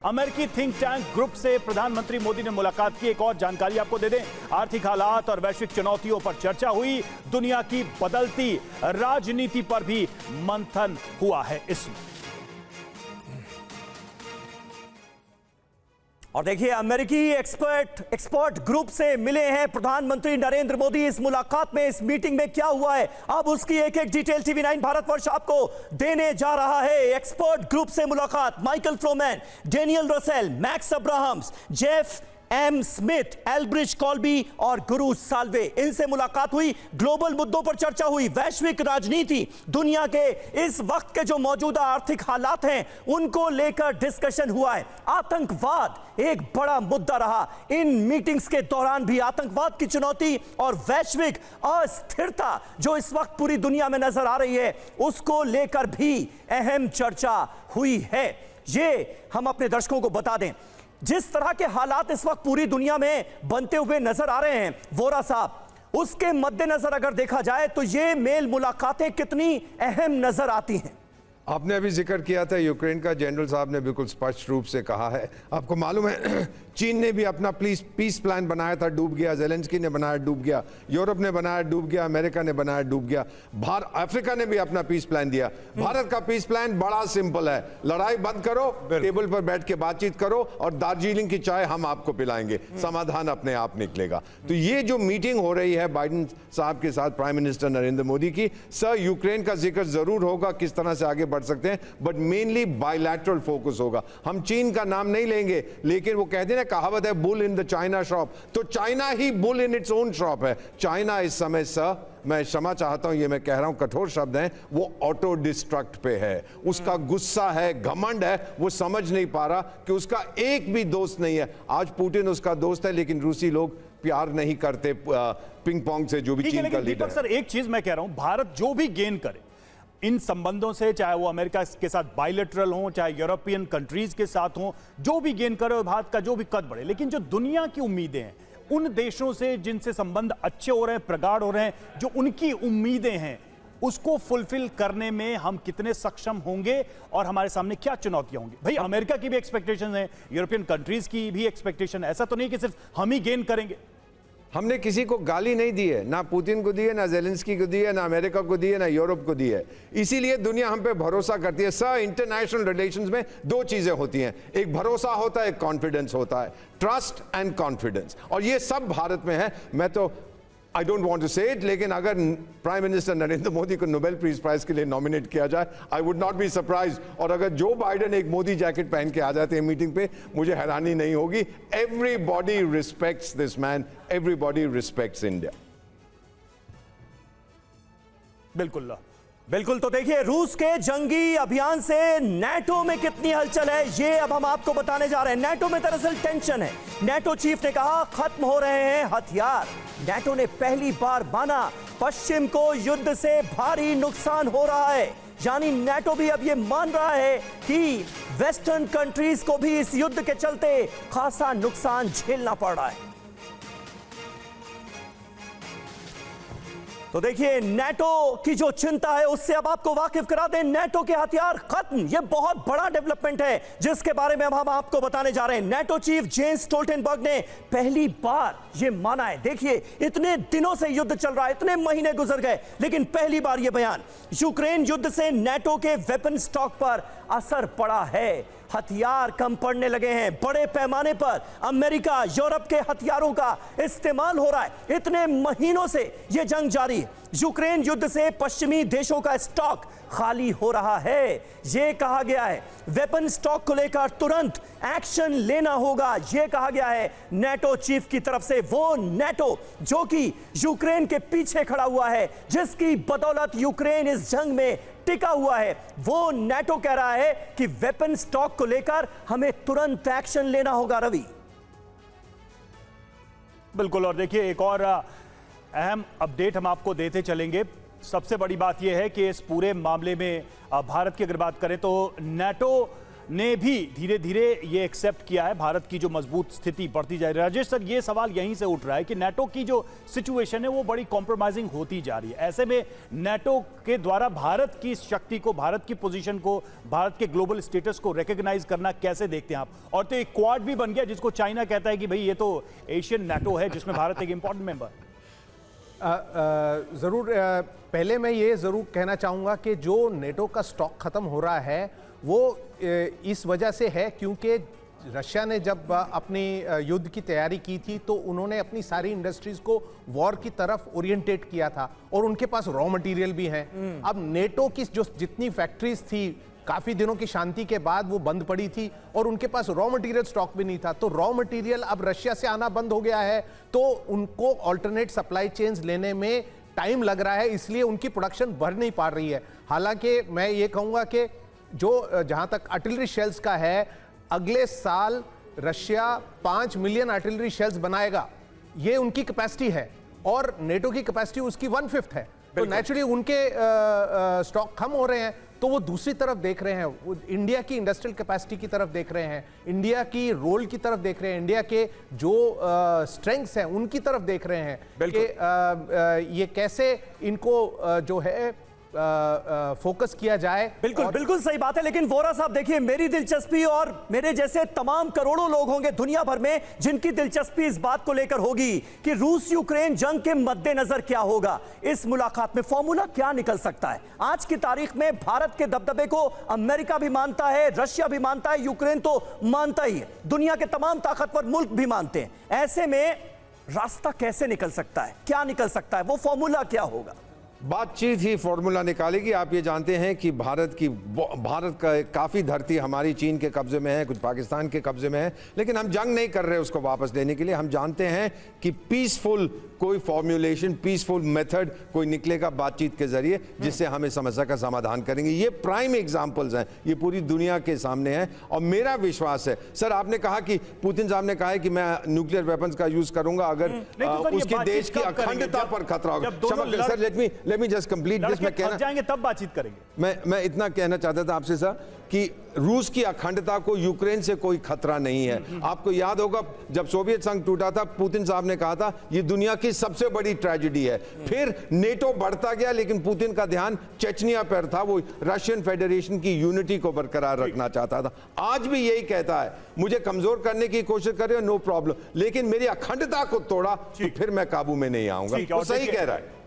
अमेरिकी think tank group से प्रधानमंत्री मोदी ने मुलाकात की। एक और जानकारी आपको दे दें, आर्थिक हालात और वैश्विक चुनौतियों पर चर्चा हुई। दुनिया की बदलती राजनीति पर भी मंथन हुआ है इसमें। और देखिए, अमेरिकी एक्सपर्ट ग्रुप से मिले हैं प्रधानमंत्री नरेंद्र मोदी। इस मुलाकात में, इस मीटिंग में क्या हुआ है, अब उसकी एक एक डिटेल TV9 भारतवर्ष आपको देने जा रहा है। एक्सपर्ट ग्रुप से मुलाकात, Michael Froman, Daniel Russel, Max Abrahams, Jeff M Smith, Elbridge Colby और गुरु साल्वे, इनसे मुलाकात हुई। ग्लोबल मुद्दों पर चर्चा हुई। वैश्विक राजनीति, दुनिया के इस वक्त के जो मौजूदा आर्थिक हालात हैं उनको लेकर डिस्कशन हुआ है। आतंकवाद एक बड़ा मुद्दा रहा इन मीटिंग्स के दौरान भी। आतंकवाद की चुनौती और वैश्विक अस्थिरता जो इस वक्त पूरी दुनिया में नजर आ रही है, उसको लेकर भी अहम चर्चा हुई है। ये हम अपने दर्शकों को बता दें, जिस तरह के हालात इस वक्त पूरी दुनिया में बनते हुए नजर आ रहे हैं वोरा साहब, उसके मद्देनजर अगर देखा जाए तो ये मेल मुलाकातें कितनी अहम नजर आती हैं। आपने अभी जिक्र किया था यूक्रेन का, जनरल साहब ने बिल्कुल स्पष्ट रूप से कहा है। आपको मालूम है चीन ने भी अपना पीस प्लान बनाया था, डूब गया। ज़ेलेंस्की ने बनाया, डूब गया। यूरोप ने बनाया, डूब गया। अमेरिका ने बनाया, डूब गया। अफ्रीका ने भी अपना पीस प्लान दिया। भारत का पीस प्लान बड़ा सिंपल है, लड़ाई बंद करो, टेबल पर बैठ के बातचीत करो और दार्जिलिंग की चाय हम आपको पिलाएंगे, समाधान अपने आप निकलेगा। तो ये जो मीटिंग हो रही है बाइडेन साहब के साथ प्राइम मिनिस्टर नरेंद्र मोदी की, सर यूक्रेन का जिक्र जरूर होगा, किस तरह से आगे बढ़ सकते हैं, बट मेनली बायलैटरल फोकस होगा। हम चीन का नाम नहीं लेंगे, लेकिन वो कहते हैं ना, कहावत है bull in the china shop, तो चाइना ही bull in its own shop है। चाइना इस समय, सर मैं क्षमा चाहता हूं, ये मैं कह रहा हूं, कठोर शब्द हैं, वो ऑटो डिस्ट्रक्ट पे है। उसका गुस्सा है, घमंड है, वो समझ नहीं पा रहा कि उसका एक भी दोस्त नहीं है। आज पुतिन उसका दोस्त है, लेकिन रूसी लोग प्यार नहीं करते पिंग पोंग से, जो भी चीन का लीडर है। सर एक चीज मैं कह रहा हूं, भारत जो भी गेन करे इन संबंधों से, चाहे वो अमेरिका के साथ बायलैटरल हो, चाहे यूरोपियन कंट्रीज के साथ हो, जो भी गेन करे भारत का जो भी कद बढ़े, लेकिन जो दुनिया की उम्मीदें हैं उन देशों से जिनसे संबंध अच्छे हो रहे हैं, प्रगाढ़ हो रहे हैं, जो उनकी उम्मीदें हैं, उसको फुलफिल करने में हम कितने सक्षम होंगे और हमारे सामने क्या चुनौतियां होंगी। भाई अमेरिका की भी एक्सपेक्टेशन है, यूरोपियन कंट्रीज की भी एक्सपेक्टेशन है, ऐसा तो नहीं कि सिर्फ हम ही गेन करेंगे। हमने किसी को गाली नहीं दी है, ना पुतिन को दी है, ना ज़ेलेंस्की को दी है, ना अमेरिका को दी है, ना यूरोप को दी है। इसीलिए दुनिया हम पे भरोसा करती है। सर इंटरनेशनल रिलेशंस में दो चीजें होती हैं, एक भरोसा होता है, एक कॉन्फिडेंस होता है, ट्रस्ट एंड कॉन्फिडेंस, और ये सब भारत में है। मैं तो आई डोंट वांट टू से इट, लेकिन अगर प्राइम मिनिस्टर नरेंद्र मोदी को नोबेल पीस प्राइज के लिए नॉमिनेट किया जाए, I would not be surprise. और अगर जो बाइडेन एक मोदी जैकेट पहन के आ जाते हैं मीटिंग पे, मुझे हैरानी नहीं होगी। Everybody respects this man, everybody respects India. बिल्कुल बिल्कुल। तो देखिए, रूस के जंगी अभियान से नेटो में कितनी हलचल है, ये अब हम आपको बताने जा रहे हैं। नेटो में दरअसल टेंशन है। नेटो चीफ ने कहा खत्म हो रहे हैं हथियार। नेटो ने पहली बार माना पश्चिम को युद्ध से भारी नुकसान हो रहा है, यानी नेटो भी अब ये मान रहा है कि वेस्टर्न कंट्रीज को भी इस युद्ध के चलते खासा नुकसान झेलना पड़ रहा है। तो देखिए, नेटो की जो चिंता है उससे अब आपको वाकिफ करा दें। नेटो के हथियार खत्म, यह बहुत बड़ा डेवलपमेंट है जिसके बारे में अब हम आपको बताने जा रहे हैं। नेटो चीफ जेंस स्टोल्टेनबर्ग ने पहली बार यह माना है। देखिए, इतने दिनों से युद्ध चल रहा है, इतने महीने गुजर गए, लेकिन पहली बार यह बयान, यूक्रेन युद्ध से नेटो के वेपन स्टॉक पर असर पड़ा है। हथियार कम पड़ने लगे हैं, बड़े पैमाने पर अमेरिका, यूरोप के हथियारों का इस्तेमाल हो रहा है। इतने महीनों से यह जंग जारी है। यूक्रेन युद्ध से पश्चिमी देशों का स्टॉक खाली हो रहा है। यह कहा गया है वेपन स्टॉक को लेकर तुरंत एक्शन लेना होगा, यह कहा गया है नेटो चीफ की तरफ से। वो नेटो जो कि यूक्रेन के पीछे खड़ा हुआ है, जिसकी बदौलत यूक्रेन इस जंग में टिका हुआ है, वो नेटो कह रहा है कि वेपन स्टॉक को लेकर हमें तुरंत एक्शन लेना होगा। रवि, बिल्कुल। और देखिए, एक और अहम अपडेट हम आपको देते चलेंगे। सबसे बड़ी बात यह है कि इस पूरे मामले में भारत की अगर बात करें तो नेटो ने भी धीरे धीरे ये एक्सेप्ट किया है, भारत की जो मजबूत स्थिति बढ़ती जा रही है। राजेश सर, ये सवाल यहीं से उठ रहा है कि नाटो की जो सिचुएशन है वो बड़ी कॉम्प्रोमाइजिंग होती जा रही है। ऐसे में नाटो के द्वारा भारत की शक्ति को, भारत की पोजीशन को, भारत के ग्लोबल स्टेटस को रिकॉग्नाइज करना कैसे देखते हैं आप? और तो एक क्वाड भी बन गया जिसको चाइना कहता है कि भाई ये तो एशियन नाटो है, जिसमें भारत एक इंपॉर्टेंट मेंबर। ज़रूर, पहले मैं ये ज़रूर कहना चाहूँगा कि जो नेटो का स्टॉक ख़त्म हो रहा है वो इस वजह से है क्योंकि रशिया ने जब अपनी युद्ध की तैयारी की थी तो उन्होंने अपनी सारी इंडस्ट्रीज़ को वॉर की तरफ ओरिएंटेट किया था और उनके पास रॉ मटेरियल भी हैं। अब नेटो की जो जितनी फैक्ट्रीज थी काफ़ी दिनों की शांति के बाद वो बंद पड़ी थी और उनके पास रॉ मटेरियल स्टॉक भी नहीं था, तो रॉ मटेरियल अब रशिया से आना बंद हो गया है, तो उनको ऑल्टरनेट सप्लाई चेन्स लेने में टाइम लग रहा है, इसलिए उनकी प्रोडक्शन बढ़ नहीं पा रही है। हालांकि मैं ये कहूँगा कि जो जहाँ तक आर्टिलरी शेल्स का है, अगले साल रशिया 5 मिलियन आर्टिलरी शेल्स बनाएगा, ये उनकी कैपेसिटी है और नेटो की कैपेसिटी उसकी 1/5 है, तो नेचुरली उनके स्टॉक कम हो रहे हैं, तो वो दूसरी तरफ देख रहे हैं, वो इंडिया की इंडस्ट्रियल कैपेसिटी की तरफ देख रहे हैं, इंडिया की रोल की तरफ देख रहे हैं, इंडिया के जो स्ट्रेंथ्स हैं उनकी तरफ देख रहे हैं कि ये कैसे इनको जो है फोकस किया जाए। बिल्कुल बिल्कुल सही बात है। लेकिन वोरा साहब देखिए, मेरी दिलचस्पी और मेरे जैसे तमाम करोड़ों लोग होंगे दुनिया भर में जिनकी दिलचस्पी इस बात को लेकर होगी कि रूस यूक्रेन जंग के मद्देनजर क्या होगा, इस मुलाकात में फॉर्मूला क्या निकल सकता है। आज की तारीख में भारत के दबदबे को अमेरिका भी मानता है, रशिया भी मानता है, यूक्रेन तो मानता ही है, दुनिया के तमाम ताकतवर मुल्क भी मानते हैं। ऐसे में रास्ता कैसे निकल सकता है, क्या निकल सकता है, वो फॉर्मूला क्या होगा? बातचीत ही फॉर्मूला निकालेगी। आप ये जानते हैं कि भारत का काफ़ी धरती हमारी चीन के कब्जे में है, कुछ पाकिस्तान के कब्जे में है, लेकिन हम जंग नहीं कर रहे उसको वापस लेने के लिए। हम जानते हैं कि पीसफुल कोई फॉर्मुलेशन, पीसफुल मेथड कोई निकलेगा बातचीत के जरिए, जिससे हम इस समस्या का समाधान करेंगे। ये प्राइम एग्जाम्पल्स हैं, ये पूरी दुनिया के सामने हैं और मेरा विश्वास है। सर, आपने कहा कि पुतिन साहब ने कहा है कि मैं न्यूक्लियर वेपन्स का यूज करूंगा अगर उसके देश की अखंडता पर खतरा होगा। Sir, let me just complete this. मैं कहना जाएंगे तब बातचीत करेंगे। मैं इतना कहना चाहता था आपसे सर कि रूस की अखंडता को यूक्रेन से कोई खतरा नहीं है। आपको याद होगा जब सोवियत संघ टूटा था, पुतिन साहब ने कहा था ये दुनिया की सबसे बड़ी ट्रेजेडी है। फिर नेटो बढ़ता गया, लेकिन पुतिन का ध्यान चेचनिया पर था, वो रशियन फेडरेशन की यूनिटी को बरकरार रखना चाहता था। आज भी यही कहता है, मुझे कमजोर करने की कोशिश कर रहे हो, नो प्रॉब्लम, लेकिन मेरी अखंडता को तोड़ा तो फिर मैं काबू में नहीं आऊंगा। वो सही कह रहा है।